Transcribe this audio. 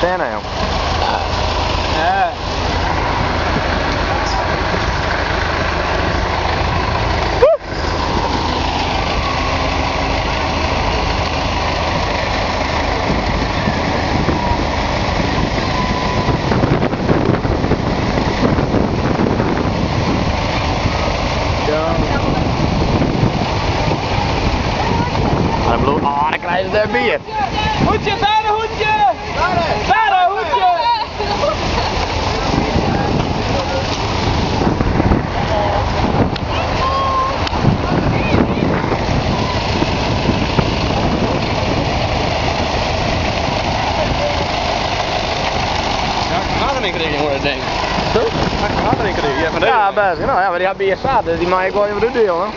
Zijn nou? Ja. Oh, dan krijgen ze bier. Hoedje, daar een hoedje! Daar een hoedje! Hadden ik erin worden, denk ik. Zo? Hadden ik erin? Ja, best. Nou ja, maar die hebben bier staat, dus die mag ik wel even doen, jongen.